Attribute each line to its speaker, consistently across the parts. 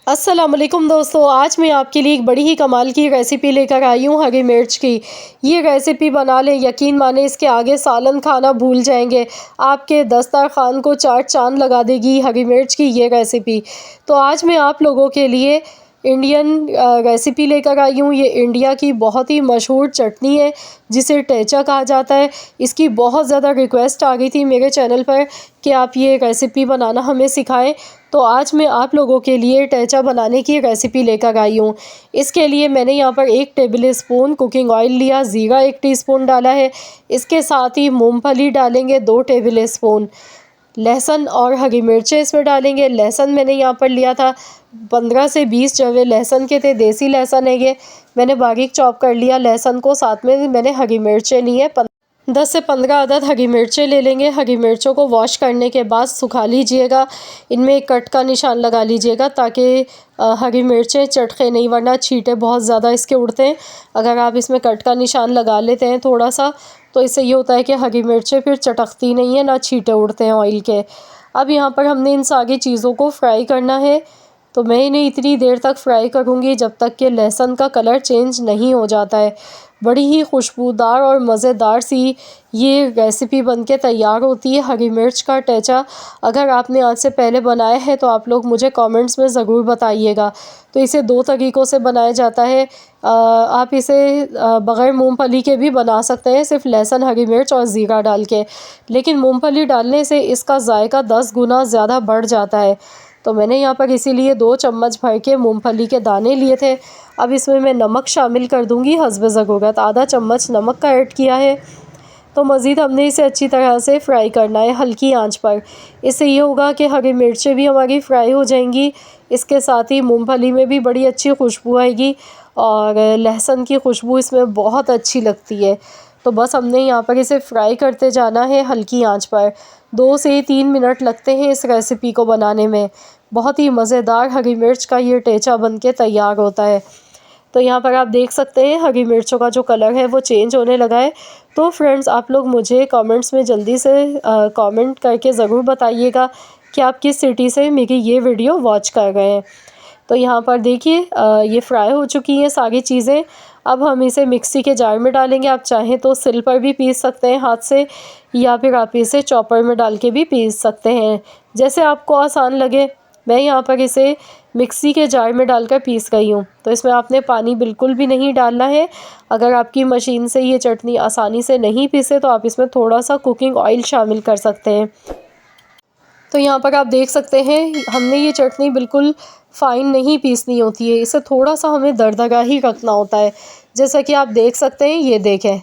Speaker 1: अस्सलामुअलैकुम दोस्तों, आज मैं आपके लिए एक बड़ी ही कमाल की रेसिपी लेकर आई हूँ हरी मिर्च की। ये रेसिपी बना लें, यकीन माने इसके आगे सालन खाना भूल जाएंगे। आपके दस्तरखान को चार चांद लगा देगी हरी मिर्च की ये रेसिपी। तो आज मैं आप लोगों के लिए इंडियन रेसिपी लेकर आई हूँ। ये इंडिया की बहुत ही मशहूर चटनी है जिसे टेचा कहा जाता है। इसकी बहुत ज़्यादा रिक्वेस्ट आ गई थी मेरे चैनल पर कि आप ये रेसिपी बनाना हमें सिखाएं। तो आज मैं आप लोगों के लिए टेचा बनाने की रेसिपी लेकर आई हूँ। इसके लिए मैंने यहाँ पर 1 टेबल स्पून कुकिंग ऑयल लिया, ज़ीरा 1 टीस्पून डाला है। इसके साथ ही मूंगफली डालेंगे 2 टेबल स्पून, लहसुन और हरी मिर्चें इसमें डालेंगे। लहसुन मैंने यहाँ पर लिया था 15 से 20 जवे लहसुन के थे, देसी लहसुन है ये। मैंने बारीक चॉप कर लिया लहसुन को, साथ में मैंने हरी मिर्चें ली हैं 10 से 15 अदद हरी मिर्चें ले लेंगे। हरी मिर्चों को वॉश करने के बाद सुखा लीजिएगा। इनमें एक कट का निशान लगा लीजिएगा ताकि हरी मिर्चें चटके नहीं, वरना छींटे बहुत ज़्यादा इसके उड़ते हैं। अगर आप इसमें कट का निशान लगा लेते हैं थोड़ा सा, तो इससे ये होता है कि हरी मिर्चें फिर चटकती नहीं है, ना छींटे उड़ते हैं ऑयल के। अब यहाँ पर हमने इन सारी चीज़ों को फ्राई करना है। तो मैं इन्हें इतनी देर तक फ्राई करूँगी जब तक कि लहसुन का कलर चेंज नहीं हो जाता है। बड़ी ही खुशबूदार और मज़ेदार सी ये रेसिपी बनके तैयार होती है हरी मिर्च का टेचा। अगर आपने आज से पहले बनाया है तो आप लोग मुझे कमेंट्स में ज़रूर बताइएगा। तो इसे 2 तरीक़ों से बनाया जाता है। आप इसे बग़ैर मूंगफली के भी बना सकते हैं, सिर्फ लहसुन, हरी मिर्च और ज़ीरा डाल के। लेकिन मूंगफली डालने से इसका ज़ायका 10 गुना ज़्यादा बढ़ जाता है। तो मैंने यहाँ पर इसीलिए 2 चम्मच भर के मूंगफली के दाने लिए थे। अब इसमें मैं नमक शामिल कर दूँगी हस्ब ज़रूरत, आधा चम्मच नमक का ऐड किया है। तो मज़ीद हमने इसे अच्छी तरह से फ्राई करना है हल्की आंच पर। इससे ये होगा कि हरी मिर्चें भी हमारी फ्राई हो जाएंगी, इसके साथ ही मूंगफली में भी बड़ी अच्छी खुशबू आएगी और लहसुन की खुशबू इसमें बहुत अच्छी लगती है। तो बस हमने यहाँ पर इसे फ्राई करते जाना है हल्की आंच पर। 2 से 3 मिनट लगते हैं इस रेसिपी को बनाने में। बहुत ही मज़ेदार हरी मिर्च का ये टेचा बनके तैयार होता है। तो यहाँ पर आप देख सकते हैं हरी मिर्चों का जो कलर है वो चेंज होने लगा है। तो फ्रेंड्स, आप लोग मुझे कमेंट्स में जल्दी से कमेंट करके ज़रूर बताइएगा कि आप किस सिटी से मेरी ये वीडियो वॉच कर रहे हैं। तो यहाँ पर देखिए ये फ्राई हो चुकी हैं सारी चीज़ें। अब हम इसे मिक्सी के जार में डालेंगे। आप चाहें तो सिल पर भी पीस सकते हैं हाथ से, या फिर आप इसे चॉपर में डाल के भी पीस सकते हैं, जैसे आपको आसान लगे। मैं यहाँ पर इसे मिक्सी के जार में डालकर पीस गई हूँ। तो इसमें आपने पानी बिल्कुल भी नहीं डालना है। अगर आपकी मशीन से ये चटनी आसानी से नहीं पीसे तो आप इसमें थोड़ा सा कुकिंग ऑयल शामिल कर सकते हैं। तो यहाँ पर आप देख सकते हैं हमने ये चटनी बिल्कुल फ़ाइन नहीं पीसनी होती है, इसे थोड़ा सा हमें दरदरा ही रखना होता है। जैसा कि आप देख सकते हैं, ये देखें,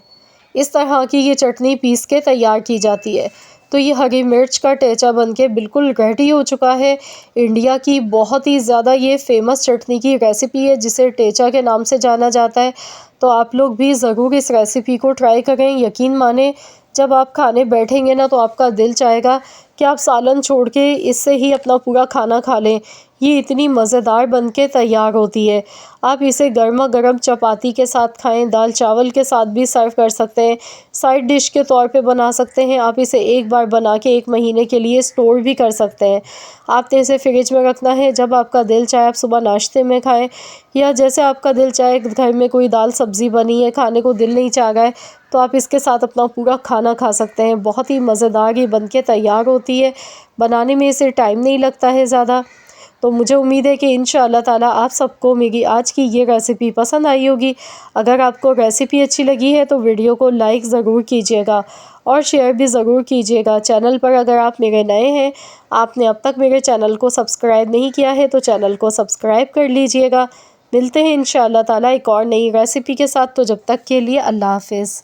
Speaker 1: इस तरह की ये चटनी पीस के तैयार की जाती है। तो ये हरी मिर्च का टेचा बनके बिल्कुल रेडी हो चुका है। इंडिया की बहुत ही ज़्यादा ये फेमस चटनी की रेसिपी है जिसे टेचा के नाम से जाना जाता है। तो आप लोग भी ज़रूर इस रेसिपी को ट्राई करें। यकीन माने, जब आप खाने बैठेंगे ना तो आपका दिल चाहेगा कि आप सालन छोड़ के इससे ही अपना पूरा खाना खा लें। ये इतनी मज़ेदार बनके तैयार होती है। आप इसे गर्मा गर्म चपाती के साथ खाएं, दाल चावल के साथ भी सर्व कर सकते हैं, साइड डिश के तौर पे बना सकते हैं। आप इसे एक बार बना के 1 महीने के लिए स्टोर भी कर सकते हैं। आपने इसे फ्रिज में रखना है, जब आपका दिल चाहे आप सुबह नाश्ते में खाएं, या जैसे आपका दिल चाहे, घर में कोई दाल सब्ज़ी बनी है, खाने को दिल नहीं चाह रहा है, तो आप इसके साथ अपना पूरा खाना खा सकते हैं। बहुत ही मज़ेदार ये बनके तैयार होती है। बनाने में इसे टाइम नहीं लगता है ज़्यादा। तो मुझे उम्मीद है कि इंशाअल्लाह ताला आप सबको मेरी आज की ये रेसिपी पसंद आई होगी। अगर आपको रेसिपी अच्छी लगी है तो वीडियो को लाइक ज़रूर कीजिएगा और शेयर भी ज़रूर कीजिएगा। चैनल पर अगर आप मेरे नए हैं, आपने अब तक मेरे चैनल को सब्सक्राइब नहीं किया है, तो चैनल को सब्सक्राइब कर लीजिएगा। मिलते हैं इंशाअल्लाह ताला एक और नई रेसिपी के साथ। तो जब तक के लिए अल्लाह हाफ़िज़।